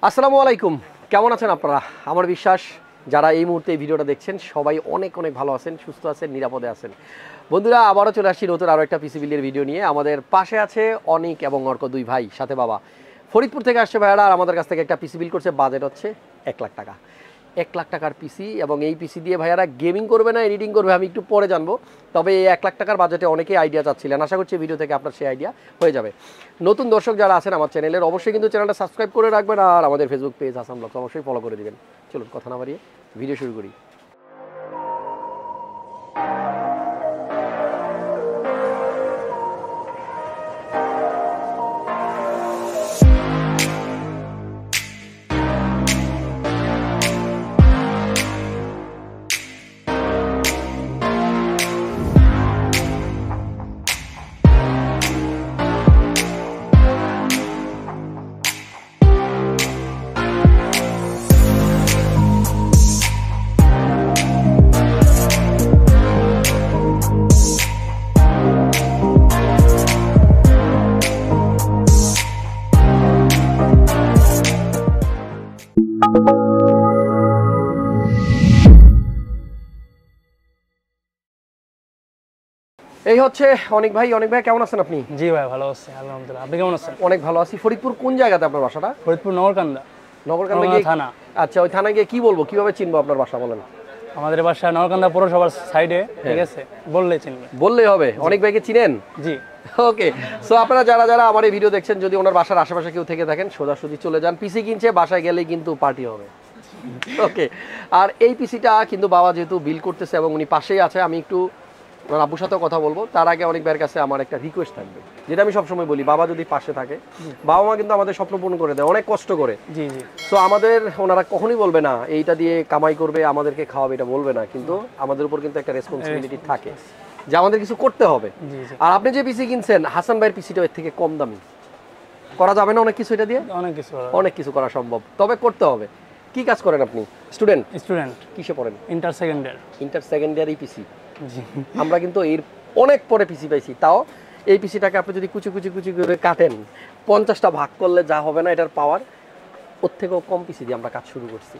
আসসালামু আলাইকুম, কেমন আছেন আপনারা? আমার বিশ্বাস যারা এই মুহূর্তে এই ভিডিওটা দেখছেন সবাই অনেক অনেক ভালো আছেন, সুস্থ আছেন, নিরাপদে আছেন। বন্ধুরা, আবারও চলে আসছি নতুন আরও একটা পিসি বিলের ভিডিও নিয়ে। আমাদের পাশে আছে অনিক এবং অর্ক, দুই ভাই, সাথে বাবা। ফরিদপুর থেকে আসছে ভাইয়ারা, আর আমাদের কাছ থেকে একটা পিসি বিল করছে। বাজেট হচ্ছে 1,00,000 টাকা। 1,00,000 টাকার পিসি, এবং এই পিসি দিয়ে ভাইয়ারা গেমিং করবে না এডিটিং করবে আমি একটু পরে জানবো। তবে এই 1,00,000 টাকার বাজেটে অনেকেই আইডিয়া চাচ্ছিলেন, আশা করছি ভিডিও থেকে আপনার সেই আইডিয়া হয়ে যাবে। নতুন দর্শক যারা আছেন আমার চ্যানেলের, অবশ্যই কিন্তু চ্যানেলটা সাবস্ক্রাইব করে রাখবেন, আর আমাদের ফেসবুক পেজ হাসান ব্লগস অবশ্যই ফলো করে দিবেন। চলুন কথা না বাড়িয়ে ভিডিও শুরু করি। এই হচ্ছে অনেক ভাই। অনেক ভাই, কেমন আছেন আপনি? জি ভাই, ভালো আছি আলহামদুলিল্লাহ। আপনি কেমন আছেন? অনেক ভালো আছি। ফরিদপুর কোন জায়গাতে আপনার বাসাটা? ফরিদপুর নগরকান্দা। নগরকান্দা গিয়ে থানা। আচ্ছা, ওই থানায় গিয়ে কি বলবো, কিভাবে চিনবো আপনার বাসা বলেন? আমাদের বাসা নগরকান্দা পৌরসভার সাইডে, ঠিক আছে? বললেই চিনবে। বললেই হবে। অনেক ভাইকে চিনেন? জি। ওকে, সো আপনারা যারা যারা আমার এই ভিডিও দেখছেন, যদি ওনার বাসার আশেপাশে কেউ থেকে থাকেন, সোজাসুজি চলে যান। পিসি কিনছে, বাসায় গেলেই কিন্তু পার্টি হবে। ওকে, আর এই পিসিটা কিন্তু বাবা যেহেতু বিল করতেছে এবং উনি পাশেই আছে, আমি একটু ওনার আব্বুর সাথেও কথা বলবো। তার আগে অনেক ভাইয়ের কাছে আমার একটা রিকোয়েস্ট থাকবে, যেটা আমি সবসময় বলি, বাবা যদি পাশে থাকে, বাবা মা কিন্তু আমাদের স্বপ্ন পূরণ করে দেয় অনেক কষ্ট করে। জি জি। সো আমাদের ওনারা কখনোই বলবে না এইটা দিয়ে কামাই করবে আমাদেরকে খাওয়াবে, এটা বলবে না, কিন্তু আমাদের উপর কিন্তু একটা রেসপন্সিবিলিটি থাকে যে আমাদের কিছু করতে হবে। আর আপনি যে পিসি কিনছেন, হাসান ভাইয়ের পিসিটা এর থেকে কম দামি, করা যাবে না অনেক কিছু এটা দিয়ে? অনেক কিছু করা সম্ভব, তবে করতে হবে। কি কাজ করেন আপনি? স্টুডেন্ট? স্টুডেন্ট। কিসে পড়েন? Inter second year. Inter second year এই পিসি? জি। আমরা কিন্তু এর অনেক পরে পিসি পাইছি। তাও এই পিসিটাকে আপনি যদি কুচি কুচি কুচি করে কাটেন, 50টা ভাগ করলে যা হবে না এটার পাওয়ার, ওর থেকেও কম পিসি দিয়ে আমরা কাজ শুরু করছি।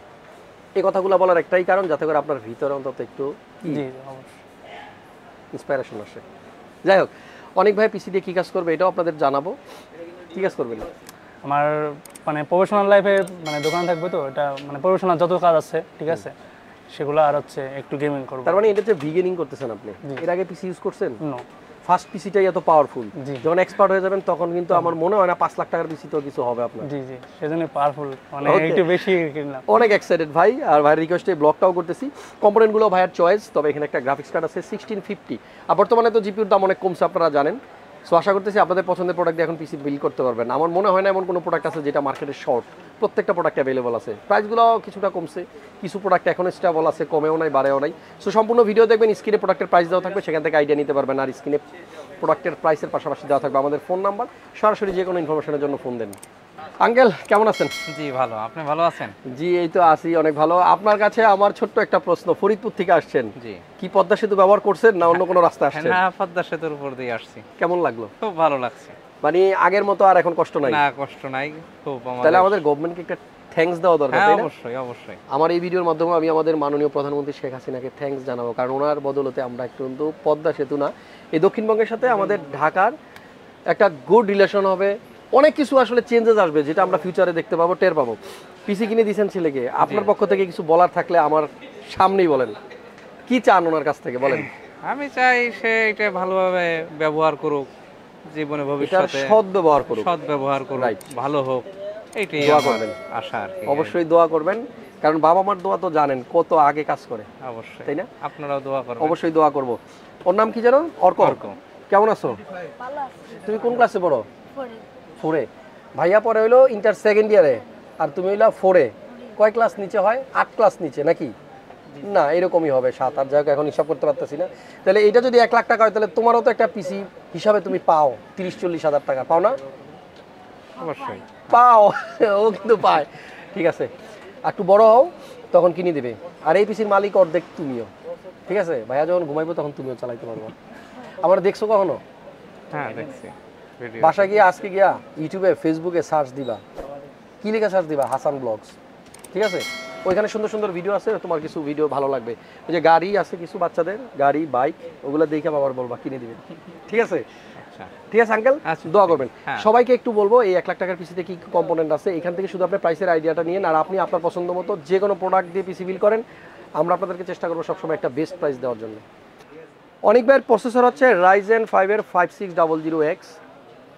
এই কথাগুলো বলার একটাই কারণ, যাতে করে আপনার ভিতরে অন্তত একটু ইন্সপায়ারেশন আসে। যাই হোক, অনেক ভাই পিসি দিয়ে কী কাজ করবে এটাও আপনাদের জানাবো। কী কাজ করবেন? আমার মানে প্রফেশনাল লাইফে মানে দোকান থাকবে, তো এটা মানে প্রফেশনাল যত কাজ আছে, ঠিক আছে, সেগুলো আর হচ্ছে একটু গেমিং করব। তার মানে এটা যে বিগিনিং করতেছেন আপনি, এর আগে পিসি ইউজ করছেন? নো। ফার্স্ট পিসিটাই এত পাওয়ারফুল, যখন এক্সপার্ট হয়ে যাবেন তখন কিন্তু আমার মনে হয় না 5,00,000 টাকার পিসি তো কিছু হবে আপনার। জি জি, সেজন্য পাওয়ারফুল, মানে একটু বেশি কিনলাম। অনেক এক্সাইটেড ভাই, আর ভাইয়ের রিকোয়েস্টে ব্লগটাও করতেছি। কম্পোনেন্টগুলো ভাইয়ের চয়েস, তবে এখানে একটা গ্রাফিক্স কার্ড আছে 1650, আর বর্তমানে তো জিপিউর দাম অনেক কমছে আপনারা জানেন। সো আশা করতেছি আপনাদের পছন্দের প্রোডাক্ট দিয়ে এখন পিসি বিল করতে পারবেন। আমার মনে হয় না এমন কোনো প্রোডাক্ট আছে যেটা মার্কেটে শর্ট, প্রত্যেকটা প্রোডাক্ট অ্যাভেলেবল আছে। প্রাইসগুলো কিছুটা কমছে, কিছু প্রোডাক্ট এখন স্টেবল আছে, কমেও নাই বাড়েও নাই। সো সম্পূর্ণ ভিডিও দেখবেন, স্ক্রিনে প্রোডাক্টের প্রাইস দেওয়া থাকবে, সেখান থেকে আইডিয়া নিতে পারবেন। আর স্ক্রিনে প্রোডাক্টের প্রাইসের পাশাপাশি দেওয়া থাকবে আমাদের ফোন নাম্বার, সরাসরি যে কোনো ইনফরমেশনের জন্য ফোন দেন। আঙ্কেল কেমন আছেন? জি ভালো, আপনি ভালো আছেন? জি এই তো আছি, অনেক ভালো। আপনার কাছে আমার ছোট্ট একটা প্রশ্ন, ফরিদপুর থেকে আসছেন, জি, কি পদ্মা সেতু ব্যবহার করছেন না অন্য কোনো রাস্তা আসছেন? না, পদ্মা সেতুর উপর দিয়ে আসছি। কেমন লাগলো? খুব ভালো লাগছে। মানে আগের মতো আর এখন কষ্ট নাই? না, কষ্ট নাই খুব। তাহলে আমাদের গভর্নমেন্টকে একটা থ্যাঙ্কস দেওয়া দরকার, তাই না? অবশ্যই অবশ্যই। আমার এই ভিডিওর মাধ্যমে আমি আমাদের মাননীয় প্রধানমন্ত্রী শেখ হাসিনাকে থ্যাঙ্কস জানাবো, কারণ ওনার বদলতে আমরা একটু কিন্তু পদ্মা সেতু না, এই দক্ষিণবঙ্গের সাথে আমাদের ঢাকার একটা গুড রিলেশন হবে। অনেক কিছু আসলে চেঞ্জেস আসবে, যেটা আমরা ফিউচারে দেখতে পাবো, টের পাবো। পিসি কিনে দিয়েছেন ছেলেকে, আপনার পক্ষ থেকে কিছু বলার থাকলে আমার সামনেই বলেন। কি চান ওনার কাছ থেকে বলেন? আমি চাই সে এটা ভালোভাবে ব্যবহার করুক, জীবনে ভবিষ্যতে সৎ ব্যবহার করুক, সৎ ব্যবহার করুক, ভালো হোক, এইটাই দোয়া করবেন। আশা আর কি। অবশ্যই দোয়া করবেন, কারণ বাবা মার দোয়া তো জানেন কত আগে কাজ করে। অবশ্যই, তাই না? আপনারাও দোয়া করবেন। অবশ্যই দোয়া করব। ওর নাম কি জানো? অর্ক। কেমন আছো? ভালো আছি। তুমি কোন ক্লাসে পড়ো? 4 এ। ভাইয়া পড়ে হইলো ইন্টার সেকেন্ড ইয়ারে, আর তুমি হইলা 4 এ। কয় ক্লাস নিচে হয়? 8 ক্লাস নিচে নাকি? না, এরকমই হবে 7 8, যাই হোক এখন হিসাব করতে পারতেছি না। তাহলে এটা যদি 1,00,000 টাকা হয়, তাহলে তোমারও তো একটা পিসি হিসাবে তুমি পাও 30-40 হাজার টাকা, পাও না? অবশ্যই পাও, ও কিন্তু পায়। ঠিক আছে, একটু বড় হও তখন কিনে দিবে। আর এই পিসির মালিক অর্ধেক তুমিও, ঠিক আছে? ভাইয়া যখন ঘুমাইবো তখন তুমিও চালাইতে পারবো। আমার দেখছো কখনো? হ্যাঁ দেখছি। বাসা গিয়ে আজকে গিয়া ইউটিউবে ফেসবুকে সার্চ দিবা, কি লিখে সার্চ দিবা হাসান ব্লগস, ঠিক আছে? ওইখানে সুন্দর সুন্দর ভিডিও আছে, তোমার কিছু ভিডিও ভালো লাগবে। ওই যে গাড়ি আছে কিছু বাচ্চাদের গাড়ি বাইক, ওগুলো দেখে বাবার বলবা কিনে দিবেন, ঠিক আছে? ঠিক আছে আঙ্কেল, দোয়া করবেন। সবাইকে একটু বলবো এই 1 লাখ টাকার পিসিতে কি কম্পোনেন্ট আছে, এখান থেকে শুধু আপনি প্রাইসের আইডিয়াটা নিন, আর আপনি আপনার পছন্দ মতো যে কোনো প্রোডাক্ট দিয়ে পিসি বিল করেন। আমরা আপনাদেরকে চেষ্টা করবো সবসময় একটা বেস্ট প্রাইস দেওয়ার জন্য। অনেক ভাইয়ের প্রসেসর হচ্ছে Ryzen 5 এর 5600X,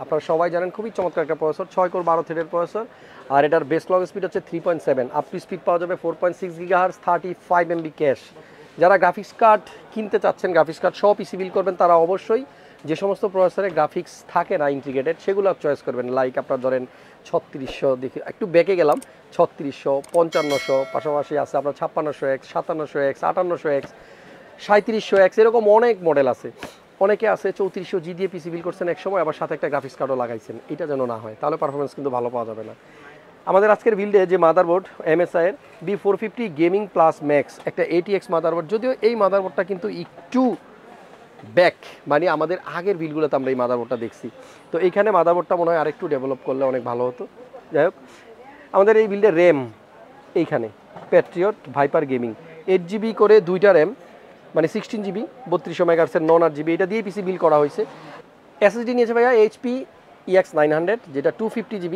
আপনারা সবাই জানেন খুবই চমৎকার একটা প্রসেসর, 6 কোর 12 থ্রেডের প্রসেসর। আর এটার বেস ক্লক স্পিড হচ্ছে 3.7, আপ টু স্পিড পাওয়া যাবে 4.6 GHz, 35 MB ক্যাশ। যারা গ্রাফিক্স কার্ড কিনতে চাচ্ছেন, গ্রাফিক্স কার্ড সহ পিসি বিল করবেন, তারা অবশ্যই যে সমস্ত প্রসেসরে গ্রাফিক্স থাকে না ইন্টিগ্রেটেড, সেগুলো চয়েস করবেন। লাইক আপনার ধরেন 3600, দেখি একটু ব্যাকে গেলাম, 3600, 5500, পাশাপাশি আছে আপনার 5600X, 5700X, 5800X, 3700X, এরকম অনেক মডেল আছে। অনেকে আছে 3400G দিয়ে পিসি বিল করছেন এক সময়, আবার সাথে একটা গ্রাফিক্স কার্ডও লাগাইছেন। এটা যেন না হয়, তাহলে পারফরমেন্স কিন্তু ভালো পাওয়া যাবে না। আমাদের আজকের বিল্ডে যে মাদারবোর্ড MSI এর B450 গেমিং প্লাস ম্যাক্স, একটা ATX মাদারবোর্ড, যদিও এই মাদারবোর্ডটা কিন্তু একটু ব্যাক, মানে আমাদের আগের বিলগুলোতে আমরা এই মাদারবোর্ডটা দেখছি, তো এইখানে মাদারবোর্ডটা মনে হয় আরেকটু ডেভেলপ করলে অনেক ভালো হতো। যাই হোক, আমাদের এই বিল্ডে র্যাম এইখানে প্যাট্রিয়ট ভাইপার গেমিং 8GB করে দুইটা র্যাম, মানে 16GB 3200 MHz নন 8GB, এটা দিয়ে পিসি বিল করা হয়েছে। SSD নিয়েছে ভাইয়া HP EX900, যেটা 250GB,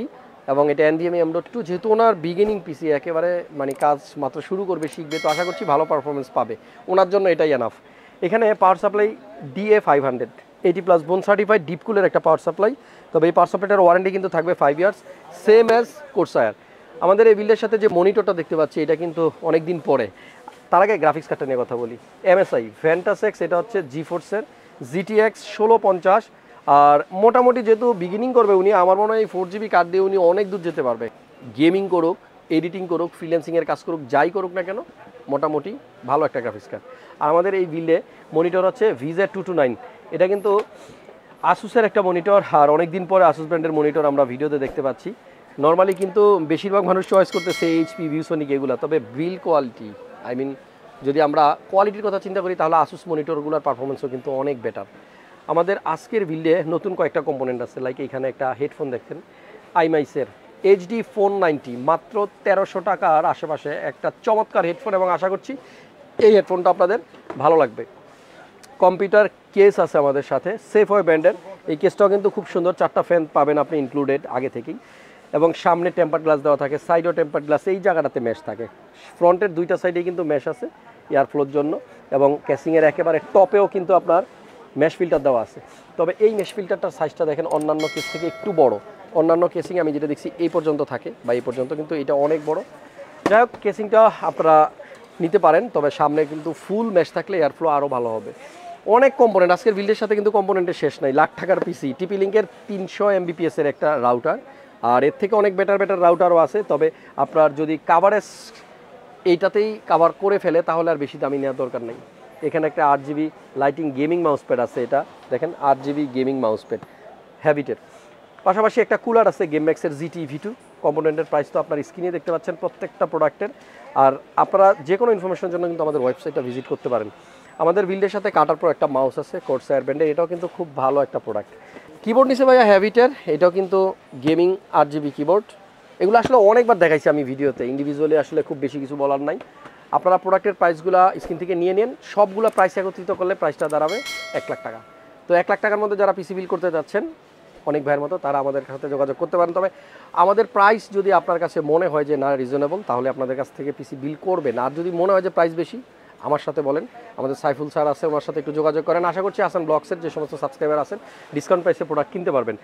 এবং এটা NVMe M.2। যেহেতু ওনার বিগিনিং পিসি, একেবারে মানে কাজ মাত্র শুরু করবে, শিখবে, তো আশা করছি ভালো পারফরমেন্স পাবে, ওনার জন্য এটাই এনাফ। এখানে পাওয়ার সাপ্লাই DA500 80+ বোন সার্টিফাইড ডিপকুলের একটা পাওয়ার সাপ্লাই, তবে এই পাওয়ার সাপ্লাইটার ওয়ারেন্টি কিন্তু থাকবে 5 ইয়ার্স, সেম অ্যাজ কোর্সায়ার। আমাদের এই বিল্ডের সাথে যে মনিটরটা দেখতে পাচ্ছি, এটা কিন্তু অনেক দিন পরে। তার আগে গ্রাফিক্স কার্ডটা নিয়ে কথা বলি। MSI Vantasex, এটা হচ্ছে GeForce-এর GTX 1650, আর মোটামুটি যেহেতু বিগিনিং করবে উনি, আমার মনে হয় এই 4GB কার্ড দিয়ে উনি অনেক দূর যেতে পারবে। গেমিং করুক, এডিটিং করুক, ফ্রিল্যান্সিংয়ের কাজ করুক, যাই করুক না কেন, মোটামুটি ভালো একটা গ্রাফিক্স কার্ড। আর আমাদের এই বিল্ডে মনিটর হচ্ছে VZ229, এটা কিন্তু আসুসের একটা মনিটর, আর অনেক দিন পরে আসুস ব্র্যান্ডের মনিটর আমরা ভিডিওতে দেখতে পাচ্ছি। নর্মালি কিন্তু বেশিরভাগ মানুষ চয়েস করতেছে HP, ভিউসনিক এগুলো, তবে বিল কোয়ালিটি, যদি আমরা কোয়ালিটির কথা চিন্তা করি, তাহলে আসুস মনিটরগুলোর পারফরমেন্সও কিন্তু অনেক বেটার। আমাদের আজকের বিল্ডে নতুন কয়েকটা কম্পোনেন্ট আছে, লাইক এখানে একটা হেডফোন দেখছেন আইমাইসের HD 490, মাত্র 1300 টাকার আশেপাশে একটা চমৎকার হেডফোন, এবং আশা করছি এই হেডফোনটা আপনাদের ভালো লাগবে। কম্পিউটার কেস আছে আমাদের সাথে, সেফওয়ে ব্র্যান্ডের, এই কেসটাও কিন্তু খুব সুন্দর, 4টা ফ্যান পাবেন আপনি ইনক্লুডেড আগে থেকেই, এবং সামনে টেম্পার গ্লাস দেওয়া থাকে, সাইডও টেম্পার গ্লাস, এই জায়গাটাতে মেশ থাকে, ফ্রন্টের দুইটা সাইডে কিন্তু মেশ আছে এয়ার ফ্লোর জন্য, এবং ক্যাসিংয়ের একেবারে টপেও কিন্তু আপনার মেশ ফিল্টার দেওয়া আছে। তবে এই মেশ ফিল্টারটার সাইজটা দেখেন অন্যান্য কেস থেকে একটু বড়। অন্যান্য কেসিং আমি যেটা দেখছি এই পর্যন্ত থাকে, বা এই পর্যন্ত, কিন্তু এটা অনেক বড়। যাই হোক, কেসিংটা আপনারা নিতে পারেন, তবে সামনে কিন্তু ফুল মেশ থাকলে এয়ার ফ্লো আরও ভালো হবে। অনেক কম্পোনেন্ট আজকের বিল্ডের সাথে কিন্তু কম্পোনেন্টের শেষ নাই। লাখ টাকার পিসি, TP লিঙ্কের 300 Mbps এর একটা রাউটার, আর এর থেকে অনেক বেটার রাউটারও আছে, তবে আপনার যদি কাভারেজ এইটাতেই কাভার করে ফেলে, তাহলে আর বেশি দামি নেওয়ার দরকার নেই। এখানে একটা 8GB lighting gaming mouse pad আছে, এটা দেখেন 8GB গেমিং মাউস প্যাড হ্যাবিটের। পাশাপাশি একটা কুলার আছে গেম ম্যাক্সের GT V2। কম্পোনেন্টের প্রাইস তো আপনার স্ক্রিনে দেখতে পাচ্ছেন প্রত্যেকটা প্রোডাক্টের। আর আপনারা যে কোনো ইনফরমেশনের জন্য কিন্তু আমাদের ওয়েবসাইটটা ভিজিট করতে পারেন। আমাদের বিল্ডের সাথে কাটার পর একটা মাউস আছে কোর্সায়ার ব্র্যান্ডের, এটাও কিন্তু খুব ভালো একটা প্রোডাক্ট। কিবোর্ড নিচে ভাইয়া হ্যাবিটের, এটাও কিন্তু গেমিং 8GB কিবোর্ড। এগুলো আসলে অনেকবার দেখাইছি আমি ভিডিওতে, ইন্ডিভিজুয়ালি আসলে খুব বেশি কিছু বলার নাই। আপনারা প্রোডাক্টের প্রাইসগুলো স্ক্রিন থেকে নিয়ে নেন, সবগুলো প্রাইস একত্রিত করলে প্রাইসটা দাঁড়াবে 1 লাখ টাকা। তো 1 লাখ টাকার মধ্যে যারা পিসি বিল করতে যাচ্ছেন অনেক ভাইয়ের মতো, তারা আমাদের সাথে যোগাযোগ করতে পারেন। তবে আমাদের প্রাইস যদি আপনার কাছে মনে হয় যে না রিজনেবল, তাহলে আপনাদের কাছ থেকে পিসি বিল করবেন। আর যদি মনে হয় যে প্রাইস বেশি, আমার সাথে বলেন, আমাদের সাইফুল স্যার আছে, ওনার সাথে একটু যোগাযোগ করেন। আশা করছি হাসান ব্লগসের যে সমস্ত সাবস্ক্রাইবার আছেন ডিসকাউন্ট প্রাইসে প্রোডাক্ট কিনতে পারবেন।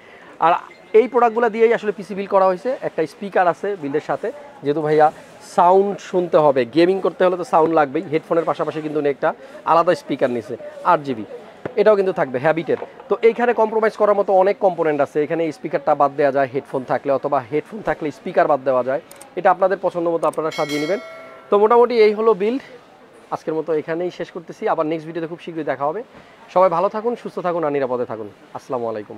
আর এই প্রোডাক্টগুলো দিয়েই আসলে পিসি বিল করা হয়েছে। একটা স্পিকার আছে বিল্ডের সাথে, যেহেতু ভাইয়া সাউন্ড শুনতে হবে, গেমিং করতে হলে তো সাউন্ড লাগবেই। হেডফোনের পাশাপাশি কিন্তু একটা আলাদা স্পিকার নিছে 8GB, এটাও কিন্তু থাকবে হ্যাবিটের। তো এইখানে কম্প্রোমাইজ করার মতো অনেক কম্পোনেন্ট আছে। এখানে স্পিকারটা বাদ দেওয়া যায় হেডফোন থাকলে, অথবা হেডফোন থাকলে স্পিকার বাদ দেওয়া যায়। এটা আপনাদের পছন্দ মতো আপনারা সাজিয়ে নেবেন। তো মোটামুটি এই হলো বিল্ড। আজকের মতো এখানেই শেষ করতেছি, আবার নেক্সট ভিডিওতে খুব শীঘ্রই দেখা হবে। সবাই ভালো থাকুন, সুস্থ থাকুন, আর নিরাপদে থাকুন। আসসালামু আলাইকুম।